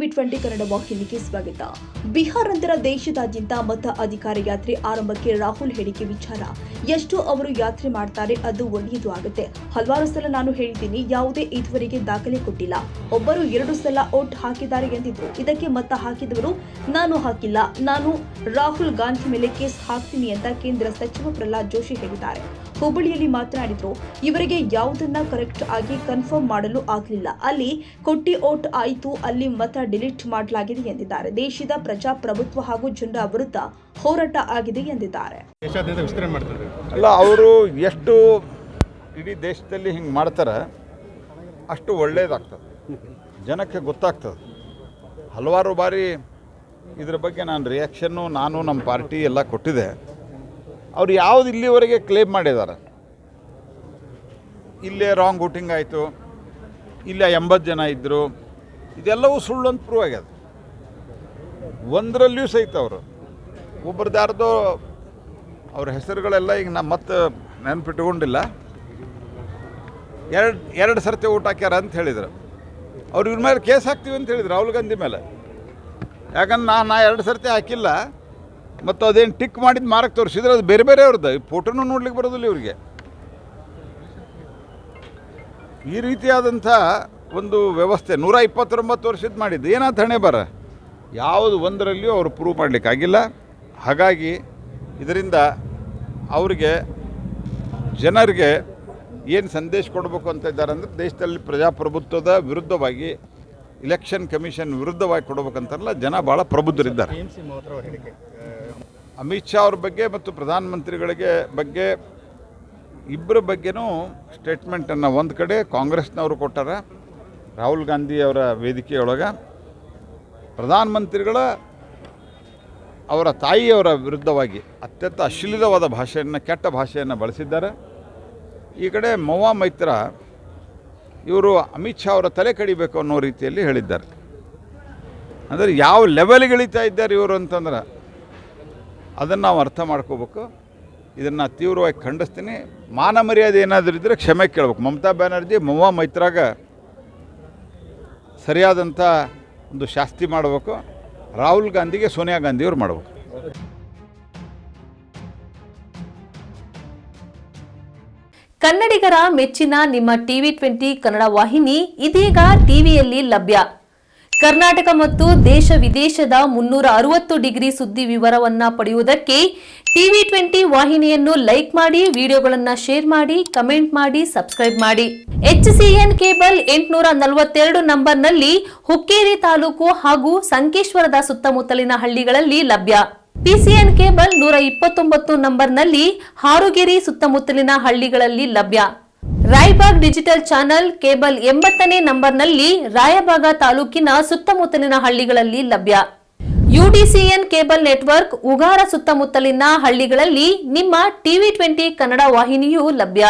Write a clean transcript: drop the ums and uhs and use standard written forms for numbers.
TV20 Kannada ವಾಹಿನಿಗೆ ಸ್ವಾಗತ. ಬಿಹಾರ ನಂತರ ದೇಶದಾದ್ಯಂತ ಮತ ಅಧಿಕಾರ ಯಾತ್ರೆ ಆರಂಭಕ್ಕೆ ರಾಹುಲ್ ಹೇಳಿಕೆ ವಿಚಾರ. ಎಷ್ಟು ಅವರು ಯಾತ್ರೆ ಮಾಡ್ತಾರೆ ಅದು ಒಳ್ಳೆಯದು ಆಗುತ್ತೆ. ಹಲವಾರು ಸಲ ನಾನು ಹೇಳಿದ್ದೀನಿ, ಯಾವುದೇ ಇದುವರೆಗೆ ದಾಖಲೆ ಕೊಟ್ಟಿಲ್ಲ. ಒಬ್ಬರು 2 ಸಲ ವೋಟ್ ಹಾಕಿದ್ದಾರೆ ಎಂದಿದ್ರು. ಇದಕ್ಕೆ ಮತ ಹಾಕಿದವರು ನಾನು ಹಾಕಿಲ್ಲ, ನಾನು ರಾಹುಲ್ ಗಾಂಧಿ ಮೇಲೆ ಕೇಸ್ ಹಾಕ್ತೀನಿ ಅಂತ ಕೇಂದ್ರ ಸಚಿವ ಪ್ರಹ್ಲಾದ್ ಜೋಶಿ ಹೇಳಿದ್ದಾರೆ. ಹುಬ್ಬಳ್ಳಿಯಲ್ಲಿ ಮಾತನಾಡಿದ್ರು, ಇವರಿಗೆ ಯಾವುದನ್ನ ಕರೆಕ್ಟ್ ಆಗಿ ಕನ್ಫರ್ಮ್ ಮಾಡಲು ಆಗಲಿಲ್ಲ. ಅಲ್ಲಿ ಕೊಟ್ಟಿ ವೋಟ್ ಆಯಿತು, ಅಲ್ಲಿ ಮತ ಡಿಲೀಟ್ ಮಾಡಲಾಗಿದೆ ಎಂದಿದ್ದಾರೆ. ದೇಶದ ಪ್ರಜಾಪ್ರಭುತ್ವ ಹಾಗೂ ಜನರ ವಿರುದ್ಧ ಹೋರಾಟ ಆಗಿದೆ ಎಂದಿದ್ದಾರೆ. ಅಲ್ಲ, ಅವರು ಎಷ್ಟು ಇಡೀ ದೇಶದಲ್ಲಿ ಹಿಂಗೆ ಮಾಡ್ತಾರೆ ಅಷ್ಟು ಒಳ್ಳೆಯದಾಗ್ತದೆ, ಜನಕ್ಕೆ ಗೊತ್ತಾಗ್ತದೆ. ಹಲವಾರು ಬಾರಿ ಇದ್ರ ಬಗ್ಗೆ ನಾನು ರಿಯಾಕ್ಷನ್ನು ನಮ್ಮ ಪಾರ್ಟಿ ಎಲ್ಲ ಕೊಟ್ಟಿದೆ. ಅವ್ರು ಯಾವುದು ಇಲ್ಲಿವರೆಗೆ ಕ್ಲೇಮ್ ಮಾಡಿದ್ದಾರೆ, ಇಲ್ಲೇ ರಾಂಗ್ ವೋಟಿಂಗ್ ಆಯಿತು, ಇಲ್ಲೇ 80 ಜನ ಇದ್ದರು, ಇದೆಲ್ಲವೂ ಸುಳ್ಳು ಅಂತ ಪ್ರೂವ್ ಆಗ್ಯದ. ಒಂದರಲ್ಲಿಯೂ ಸಹಿತ ಅವರು ಒಬ್ಬರದ್ದು ಯಾರ್ದೋ ಅವ್ರ ಹೆಸರುಗಳೆಲ್ಲ ಈಗ ನಾನು ಮತ್ತೆ ನೆನಪಿಟ್ಟುಕೊಂಡಿಲ್ಲ, ಎರಡು ಸರ್ತಿ ವೋಟ್ ಹಾಕ್ಯಾರ ಅಂತ ಹೇಳಿದ್ರು. ಅವ್ರು ಇವ್ರ ಮೇಲೆ ಕೇಸ್ ಹಾಕ್ತೀವಿ ಅಂತ ಹೇಳಿದ್ರು, ರಾಹುಲ್ ಗಾಂಧಿ ಮೇಲೆ. ಯಾಕಂದ್ರೆ ನಾನು 2 ಸರ್ತಿ ಹಾಕಿಲ್ಲ, ಮತ್ತು ಅದೇನು ಟಿಕ್ ಮಾಡಿದ್ದು ಮಾರಕ್ಕೆ ತೋರಿಸಿದ್ರೆ ಅದು ಬೇರೆ ಬೇರೆ ಅವ್ರದ್ದು ಫೋಟೋನೂ ನೋಡ್ಲಿಕ್ಕೆ ಬರೋದಿಲ್ಲ ಇವರಿಗೆ. ಈ ರೀತಿಯಾದಂಥ ಒಂದು ವ್ಯವಸ್ಥೆ 129 ವರ್ಷದ ಮಾಡಿದ್ದು ಏನಾದ ಹಣೆ ಬರ, ಯಾವುದು ಒಂದರಲ್ಲಿಯೂ ಅವರು ಪ್ರೂವ್ ಮಾಡಲಿಕ್ಕಾಗಿಲ್ಲ. ಹಾಗಾಗಿ ಇದರಿಂದ ಅವರಿಗೆ ಜನರಿಗೆ ಏನು ಸಂದೇಶ ಕೊಡಬೇಕು ಅಂತ ಇದ್ದಾರೆ ಅಂದರೆ, ದೇಶದಲ್ಲಿ ಪ್ರಜಾಪ್ರಭುತ್ವದ ವಿರುದ್ಧವಾಗಿ, ಇಲೆಕ್ಷನ್ ಕಮಿಷನ್ ವಿರುದ್ಧವಾಗಿ ಕೊಡಬೇಕಂತಾರಲ್ಲ, ಜನ ಭಾಳ ಪ್ರಬುದ್ಧರಿದ್ದಾರೆ. ಅಮಿತ್ ಶಾ ಅವ್ರ ಬಗ್ಗೆ ಮತ್ತು ಪ್ರಧಾನಮಂತ್ರಿಗಳಿಗೆ ಬಗ್ಗೆ ಇಬ್ಬರ ಬಗ್ಗೆನೂ ಸ್ಟೇಟ್ಮೆಂಟನ್ನು ಒಂದು ಕಡೆ ಕಾಂಗ್ರೆಸ್ನವರು ಕೊಟ್ಟಾರ, ರಾಹುಲ್ ಗಾಂಧಿ ಅವರ ವೇದಿಕೆಯೊಳಗೆ. ಪ್ರಧಾನಮಂತ್ರಿಗಳ ಅವರ ತಾಯಿಯವರ ವಿರುದ್ಧವಾಗಿ ಅತ್ಯಂತ ಅಶ್ಲೀಲವಾದ ಭಾಷೆಯನ್ನು, ಕೆಟ್ಟ ಭಾಷೆಯನ್ನು ಬಳಸಿದ್ದಾರೆ. ಈ ಕಡೆ ಮೌವಾ ಮೈತ್ರ ಇವರು ಅಮಿತ್ ಶಾ ಅವರ ತಲೆ ಕಡಿಬೇಕು ಅನ್ನೋ ರೀತಿಯಲ್ಲಿ ಹೇಳಿದ್ದಾರೆ. ಅಂದರೆ ಯಾವ ಲೆವೆಲ್ಗೆ ಇಳಿತಾ ಇದ್ದಾರೆ ಇವರು ಅಂತಂದ್ರೆ ಅದನ್ನು ನಾವು ಅರ್ಥ ಮಾಡ್ಕೋಬೇಕು. ಇದನ್ನು ತೀವ್ರವಾಗಿ ಖಂಡಿಸ್ತೀನಿ. ಮಾನ ಮರ್ಯಾದೆ ಏನಾದರೂ ಇದ್ದರೆ ಕ್ಷಮೆ ಕೇಳಬೇಕು. ಮಮತಾ ಬ್ಯಾನರ್ಜಿ ಮೌವಾ ಮೈತ್ರಾಗ ಸರಿಯಾದಂಥ ಒಂದು ಶಾಸ್ತಿ ಮಾಡಬೇಕು. ರಾಹುಲ್ ಗಾಂಧಿಗೆ ಸೋನಿಯಾ ಗಾಂಧಿಯವರು ಮಾಡಬೇಕು. ಕನ್ನಡಿಗರ ಮೆಚ್ಚಿನ ನಿಮ್ಮ TV20 ಕನ್ನಡ ವಾಹಿನಿ ಇದೀಗ ಟಿವಿಯಲ್ಲಿ ಲಭ್ಯ. ಕರ್ನಾಟಕ ಮತ್ತು ದೇಶ ವಿದೇಶದ 360 ಡಿಗ್ರಿ ಸುದ್ದಿ ವಿವರವನ್ನ ಪಡೆಯುವುದಕ್ಕೆ TV20 ವಾಹಿನಿಯನ್ನು ಲೈಕ್ ಮಾಡಿ, ವಿಡಿಯೋಗಳನ್ನು ಶೇರ್ ಮಾಡಿ, ಕಮೆಂಟ್ ಮಾಡಿ, ಸಬ್ಸ್ಕ್ರೈಬ್ ಮಾಡಿ. HCN ಕೇಬಲ್ 842 ನಂಬರ್ನಲ್ಲಿ ಹುಕ್ಕೇರಿ ತಾಲೂಕು ಹಾಗೂ ಸಂಕೇಶ್ವರದ ಸುತ್ತಮುತ್ತಲಿನ ಹಳ್ಳಿಗಳಲ್ಲಿ ಲಭ್ಯ. PCN ಕೇಬಲ್ 129 ನಂಬರ್ನಲ್ಲಿ ಹಾರುಗೆರೆ ಸುತ್ತಮುತ್ತಲಿನ ಹಳ್ಳಿಗಳಲ್ಲಿ ಲಭ್ಯ. ರಾಯಬಾಗ್ ಡಿಜಿಟಲ್ ಚಾನೆಲ್ ಕೇಬಲ್ 80ನೇ ನಂಬರ್ನಲ್ಲಿ ರಾಯಬಾಗ ತಾಲೂಕಿನ ಸುತ್ತಮುತ್ತಲಿನ ಹಳ್ಳಿಗಳಲ್ಲಿ ಲಭ್ಯ. UDCN ಕೇಬಲ್ ನೆಟ್ವರ್ಕ್ ಉಗಾರ ಸುತ್ತಮುತ್ತಲಿನ ಹಳ್ಳಿಗಳಲ್ಲಿ ನಿಮ್ಮ TV20 ಕನ್ನಡ ವಾಹಿನಿಯೂ ಲಭ್ಯ.